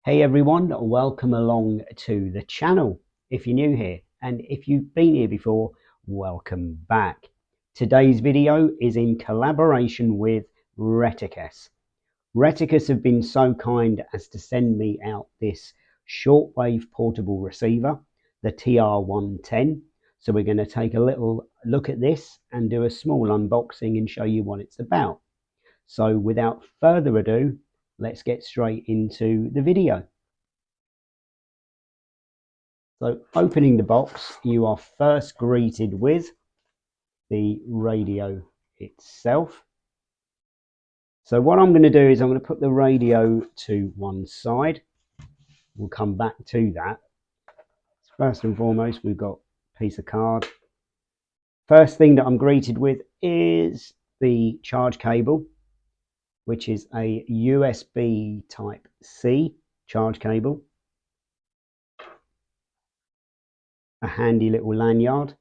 Hey everyone, welcome along to the channel if you're new here, and if you've been here before, welcome back. Today's video is in collaboration with Retekess. Retekess have been so kind as to send me out this shortwave portable receiver, the TR110. So we're going to take a little look at this and do a small unboxing and show you what it's about. So without further ado, let's get straight into the video. So opening the box, you are first greeted with the radio itself. So what I'm going to do is I'm going to put the radio to one side. We'll come back to that. First and foremost, we've got a piece of card. First thing that I'm greeted with is the charge cable, which is a USB type C charge cable. A handy little lanyard.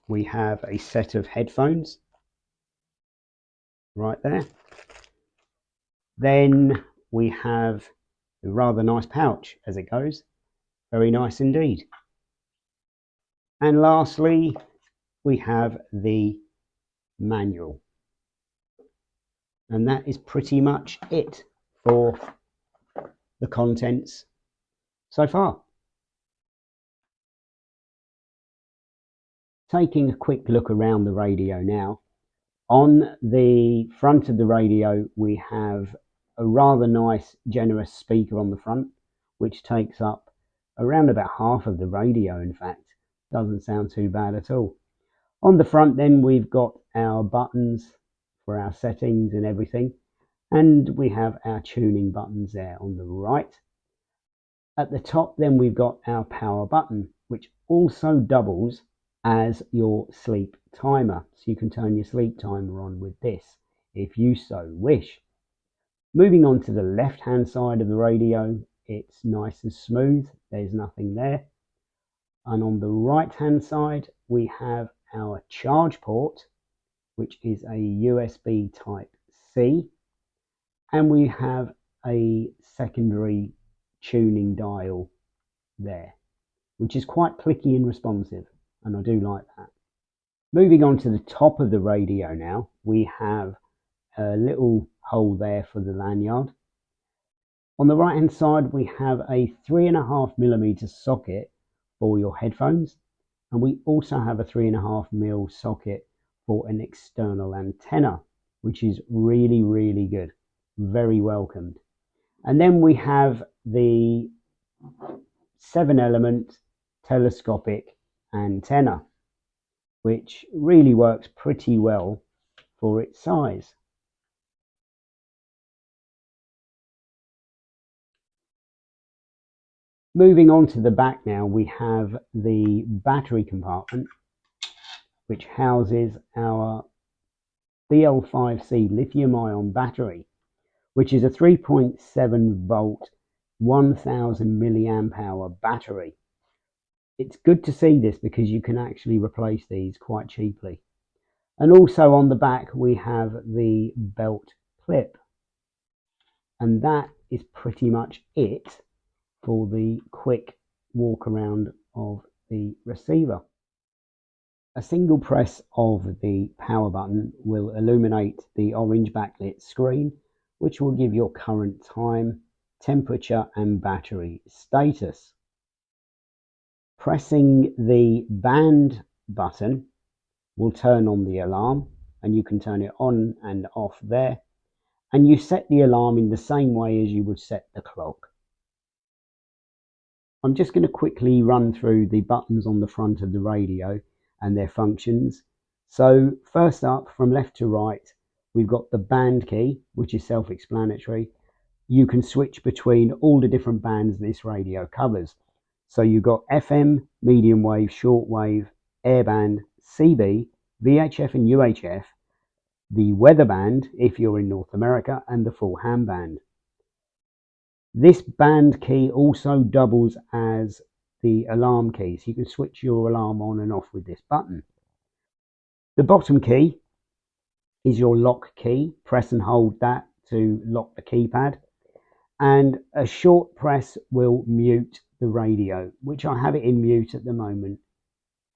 We have a set of headphones right there. Then we have a rather nice pouch as it goes. Very nice indeed. And lastly, we have the manual. And that is pretty much it for the contents so far. Taking a quick look around the radio now. On the front of the radio, we have a rather nice, generous speaker on the front, which takes up around about half of the radio, in fact. Doesn't sound too bad at all. On the front then, we've got our buttons for our settings and everything. And we have our tuning buttons there on the right. At the top then, we've got our power button, which also doubles as your sleep timer, so you can turn your sleep timer on with this if you so wish. Moving on to the left hand side of the radio, it's nice and smooth, there's nothing there. And on the right hand side we have our charge port, which is a USB type C, and we have a secondary tuning dial there, which is quite clicky and responsive, and I do like that. Moving on to the top of the radio now, we have a little hole there for the lanyard. On the right hand side, we have a 3.5mm socket for your headphones, and we also have a 3.5mm socket for an external antenna, which is really good, very welcomed. And then we have the 7-element telescopic antenna, which really works pretty well for its size. Moving on to the back now, we have the battery compartment, which houses our BL5C lithium-ion battery, which is a 3.7 volt 1000 milliamp hour battery. It's good to see this because you can actually replace these quite cheaply. And also on the back we have the belt clip, and that is pretty much it for the quick walk around of the receiver. A single press of the power button will illuminate the orange backlit screen, which will give your current time, temperature and battery status. Pressing the band button will turn on the alarm, and you can turn it on and off there, and you set the alarm in the same way as you would set the clock. I'm just going to quickly run through the buttons on the front of the radio and their functions. So first up, from left to right, we've got the band key, which is self-explanatory. You can switch between all the different bands this radio covers. So you've got FM, medium wave, shortwave, airband, CB, VHF and UHF, the weather band if you're in North America, and the full ham band. This band key also doubles as the alarm key, so you can switch your alarm on and off with this button. The bottom key is your lock key. Press and hold that to lock the keypad, and a short press will mute the radio, which I have it in mute at the moment,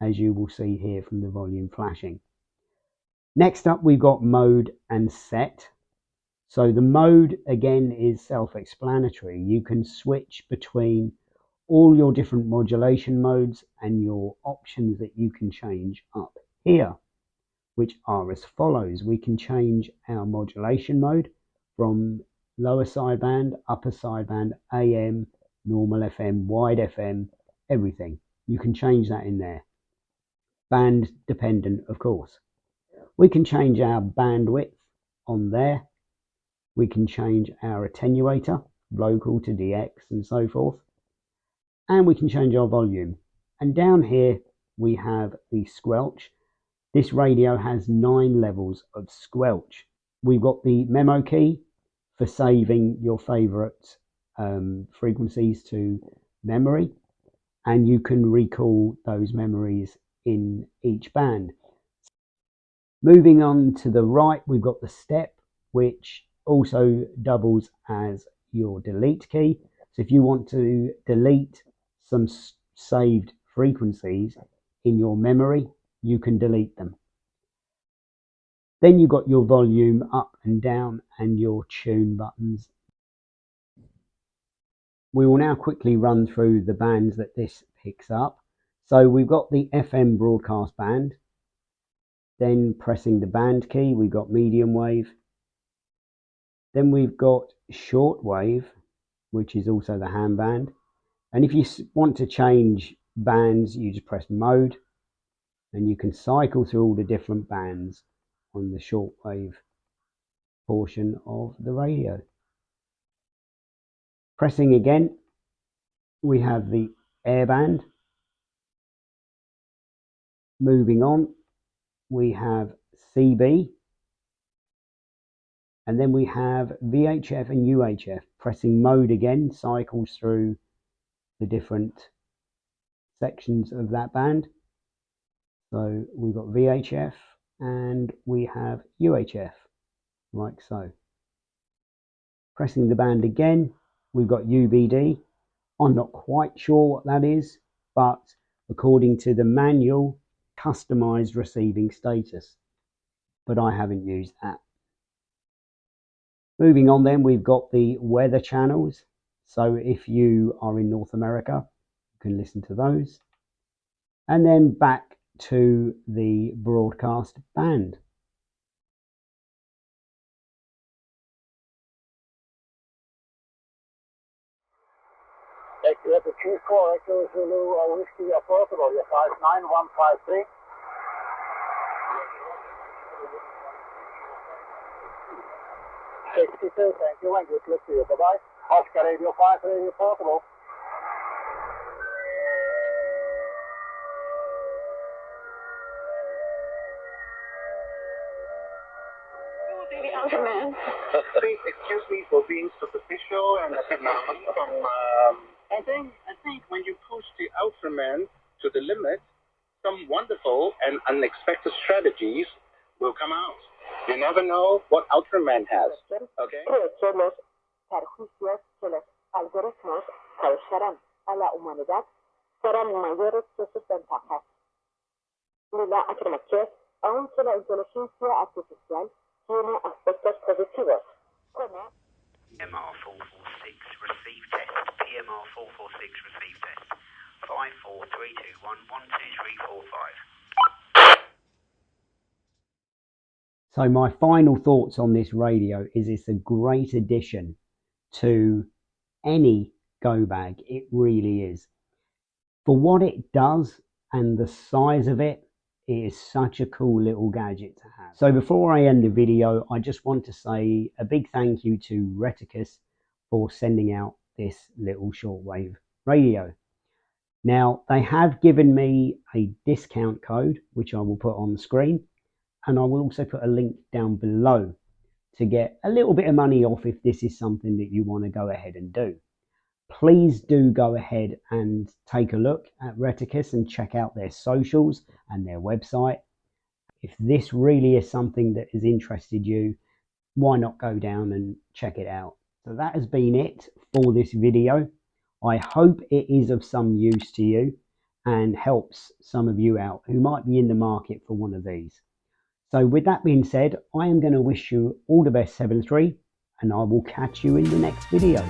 as you will see here from the volume flashing. Next up, we've got mode and set. So the mode, again, is self-explanatory. You can switch between all your different modulation modes and your options that you can change up here, which are as follows. We can change our modulation mode from lower sideband, upper sideband, AM, normal FM, wide FM, everything. You can change that in there. Band dependent, of course. We can change our bandwidth on there. We can change our attenuator, local to DX and so forth. And we can change our volume. And down here we have the squelch. This radio has 9 levels of squelch. We've got the memo key for saving your favorite frequencies to memory, and you can recall those memories in each band. Moving on to the right, we've got the step, which also doubles as your delete key. So if you want to delete some saved frequencies in your memory, you can delete them. Then you've got your volume up and down and your tune buttons. We will now quickly run through the bands that this picks up. So we've got the FM broadcast band. Then pressing the band key, we've got medium wave. Then we've got shortwave, which is also the ham band. And if you want to change bands, you just press mode, and you can cycle through all the different bands on the shortwave portion of the radio. Pressing again, we have the air band. Moving on, we have CB, and then we have VHF and UHF. Pressing mode again cycles through the different sections of that band. So we've got VHF and we have UHF, like so. Pressing the band again, we've got UBD. I'm not quite sure what that is, but according to the manual, customized receiving status, but I haven't used that. Moving on then, we've got the weather channels. So if you are in North America, you can listen to those. And then back to the broadcast band. Retekess TR110 Echo Zulu Whiskey Portable, your 59153. 62, thank you, and good luck to you. Bye-bye. Oscar Radio 5 Radio Portable. Excuse me for being superficial and I think when you push the Ultraman to the limit, some wonderful and unexpected strategies will come out. You never know what Ultraman has. Okay? Los perjuicios que los algoritmos causarán a la humanidad serán mayores que sus ventajas. La afirmación, aunque la inteligencia artificial tiene aspectos positivos, como PMR446 receive test. PMR446 receive test. 543211235. So my final thoughts on this radio is it's a great addition to any go bag. It really is. For what it does and the size of it, it is such a cool little gadget to have. So before I end the video, I just want to say a big thank you to Retekess for sending out this little shortwave radio. Now, they have given me a discount code, which I will put on the screen, and I will also put a link down below to get a little bit of money off if this is something that you want to go ahead and do. Please do go ahead and take a look at Retekess and check out their socials and their website. If this really is something that has interested you, why not go down and check it out? So that has been it for this video. I hope it is of some use to you and helps some of you out who might be in the market for one of these. So with that being said, I am going to wish you all the best 7-3, and I will catch you in the next video.